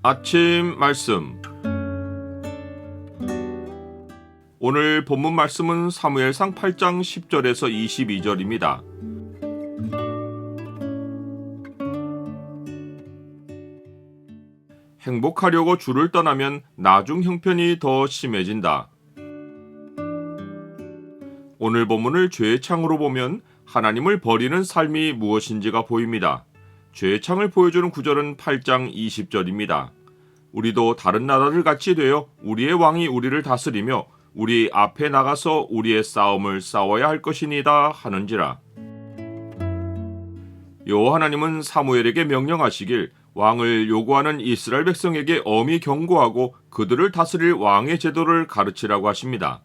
아침 말씀. 오늘 본문 말씀은 사무엘상 8장 10절에서 22절입니다. 행복하려고 주를 떠나면 나중 형편이 더 심해진다. 오늘 본문을 죄의 창으로 보면 하나님을 버리는 삶이 무엇인지가 보입니다. 죄의 창을 보여주는 구절은 8장 20절입니다. 우리도 다른 나라를 같이 되어 우리의 왕이 우리를 다스리며 우리 앞에 나가서 우리의 싸움을 싸워야 할 것이니다 하는지라. 여호와 하나님은 사무엘에게 명령하시길 왕을 요구하는 이스라엘 백성에게 엄히 경고하고 그들을 다스릴 왕의 제도를 가르치라고 하십니다.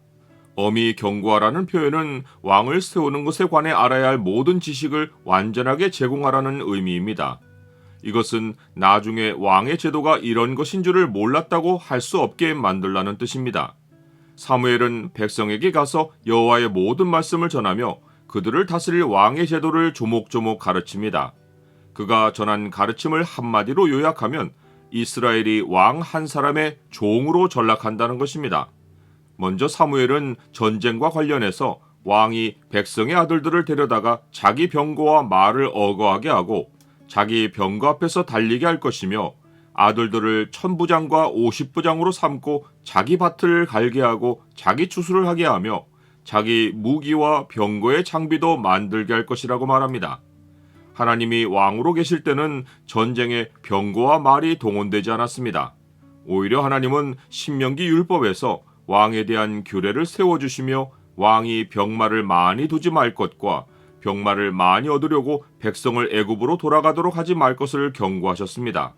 엄히 경고하라는 표현은 왕을 세우는 것에 관해 알아야 할 모든 지식을 완전하게 제공하라는 의미입니다. 이것은 나중에 왕의 제도가 이런 것인 줄을 몰랐다고 할 수 없게 만들라는 뜻입니다. 사무엘은 백성에게 가서 여호와의 모든 말씀을 전하며 그들을 다스릴 왕의 제도를 조목조목 가르칩니다. 그가 전한 가르침을 한마디로 요약하면 이스라엘이 왕 한 사람의 종으로 전락한다는 것입니다. 먼저 사무엘은 전쟁과 관련해서 왕이 백성의 아들들을 데려다가 자기 병거와 말을 어거하게 하고 자기 병거 앞에서 달리게 할 것이며 아들들을 1000부장과 50부장으로 삼고 자기 밭을 갈게 하고 자기 추수를 하게 하며 자기 무기와 병거의 장비도 만들게 할 것이라고 말합니다. 하나님이 왕으로 계실 때는 전쟁에 병거와 말이 동원되지 않았습니다. 오히려 하나님은 신명기 율법에서 왕에 대한 규례를 세워주시며 왕이 병마를 많이 두지 말 것과 병마를 많이 얻으려고 백성을 애굽으로 돌아가도록 하지 말 것을 경고하셨습니다.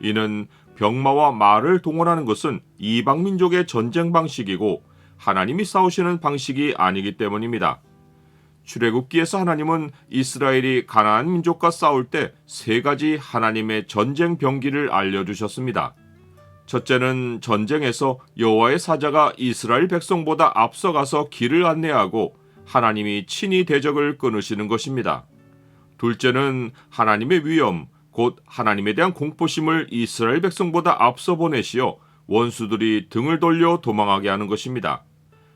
이는 병마와 말을 동원하는 것은 이방 민족의 전쟁 방식이고 하나님이 싸우시는 방식이 아니기 때문입니다. 출애굽기에서 하나님은 이스라엘이 가나안 민족과 싸울 때 3가지 하나님의 전쟁 병기를 알려주셨습니다. 첫째는 전쟁에서 여호와의 사자가 이스라엘 백성보다 앞서가서 길을 안내하고 하나님이 친히 대적을 끊으시는 것입니다. 둘째는 하나님의 위엄, 곧 하나님에 대한 공포심을 이스라엘 백성보다 앞서 보내시어 원수들이 등을 돌려 도망하게 하는 것입니다.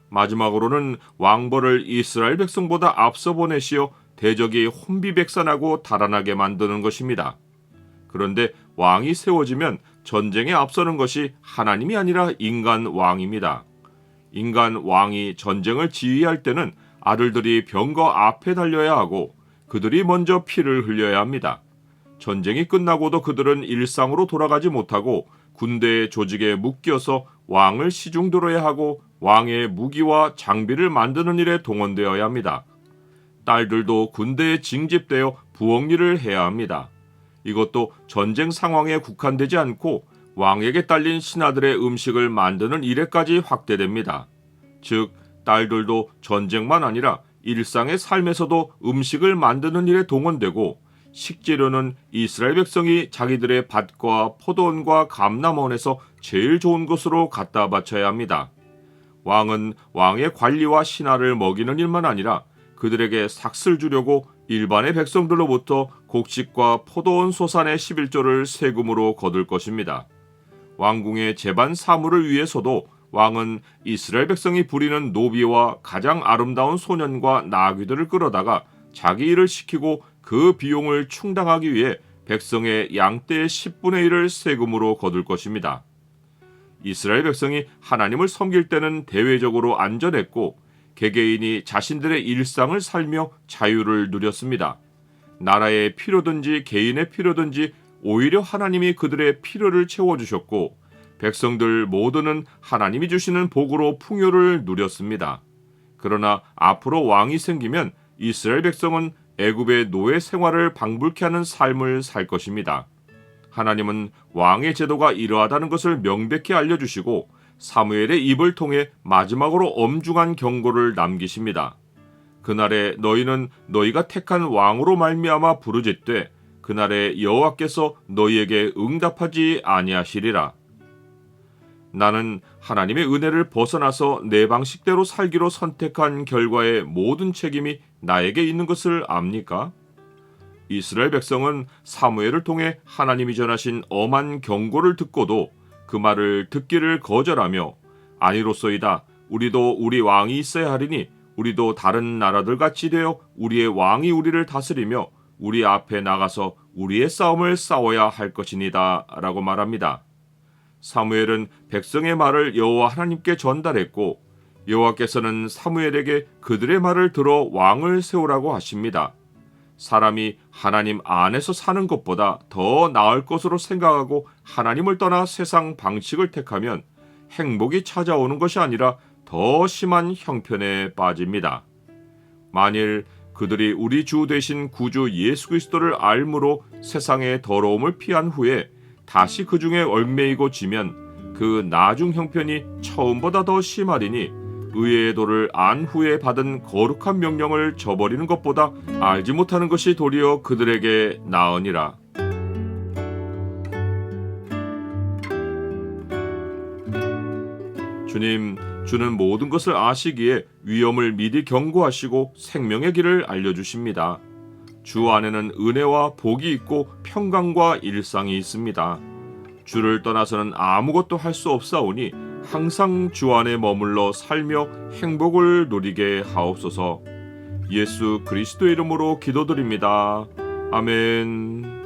마지막으로는 왕벌을 이스라엘 백성보다 앞서 보내시어 대적이 혼비백산하고 달아나게 만드는 것입니다. 그런데 왕이 세워지면 전쟁에 앞서는 것이 하나님이 아니라 인간 왕입니다. 인간 왕이 전쟁을 지휘할 때는 아들들이 병거 앞에 달려야 하고 그들이 먼저 피를 흘려야 합니다. 전쟁이 끝나고도 그들은 일상으로 돌아가지 못하고 군대의 조직에 묶여서 왕을 시중들어야 하고 왕의 무기와 장비를 만드는 일에 동원되어야 합니다. 딸들도 군대에 징집되어 부엌 일을 해야 합니다. 이것도 전쟁 상황에 국한되지 않고 왕에게 딸린 신하들의 음식을 만드는 일에까지 확대됩니다. 즉, 딸들도 전쟁만 아니라 일상의 삶에서도 음식을 만드는 일에 동원되고 식재료는 이스라엘 백성이 자기들의 밭과 포도원과 감람원에서 제일 좋은 것으로 갖다 바쳐야 합니다. 왕은 왕의 관리와 신하를 먹이는 일만 아니라 그들에게 삭슬 주려고 일반의 백성들로부터 곡식과 포도원 소산의 11조를 세금으로 거둘 것입니다. 왕궁의 제반 사무를 위해서도 왕은 이스라엘 백성이 부리는 노비와 가장 아름다운 소년과 나귀들을 끌어다가 자기 일을 시키고 그 비용을 충당하기 위해 백성의 양떼의 10분의 1을 세금으로 거둘 것입니다. 이스라엘 백성이 하나님을 섬길 때는 대외적으로 안전했고 개개인이 자신들의 일상을 살며 자유를 누렸습니다. 나라의 필요든지 개인의 필요든지 오히려 하나님이 그들의 필요를 채워주셨고 백성들 모두는 하나님이 주시는 복으로 풍요를 누렸습니다. 그러나 앞으로 왕이 생기면 이스라엘 백성은 애굽의 노예 생활을 방불케 하는 삶을 살 것입니다. 하나님은 왕의 제도가 이러하다는 것을 명백히 알려주시고 사무엘의 입을 통해 마지막으로 엄중한 경고를 남기십니다. 그날에 너희는 너희가 택한 왕으로 말미암아 부르짖되 그날에 여호와께서 너희에게 응답하지 아니하시리라. 나는 하나님의 은혜를 벗어나서 내 방식대로 살기로 선택한 결과의 모든 책임이 나에게 있는 것을 압니까? 이스라엘 백성은 사무엘을 통해 하나님이 전하신 엄한 경고를 듣고도 그 말을 듣기를 거절하며 아니로소이다. 우리도 우리 왕이 있어야 하리니 우리도 다른 나라들 같이 되어 우리의 왕이 우리를 다스리며 우리 앞에 나가서 우리의 싸움을 싸워야 할 것이니다 라고 말합니다. 사무엘은 백성의 말을 여호와 하나님께 전달했고 여호와께서는 사무엘에게 그들의 말을 들어 왕을 세우라고 하십니다. 사람이 하나님 안에서 사는 것보다 더 나을 것으로 생각하고 하나님을 떠나 세상 방식을 택하면 행복이 찾아오는 것이 아니라 더 심한 형편에 빠집니다. 만일 그들이 우리 주 되신 구주 예수 그리스도를 알므로 세상의 더러움을 피한 후에 다시 그 중에 얽매이고 지면 그 나중 형편이 처음보다 더 심하리니 의의 도를 안 후에 받은 거룩한 명령을 저버리는 것보다 알지 못하는 것이 도리어 그들에게 나으니라. 주는 모든 것을 아시기에 위험을 미리 경고하시고 생명의 길을 알려주십니다. 주 안에는 은혜와 복이 있고 평강과 일상이 있습니다. 주를 떠나서는 아무것도 할 수 없사오니 항상 주 안에 머물러 살며 행복을 누리게 하옵소서. 예수 그리스도 이름으로 기도드립니다. 아멘.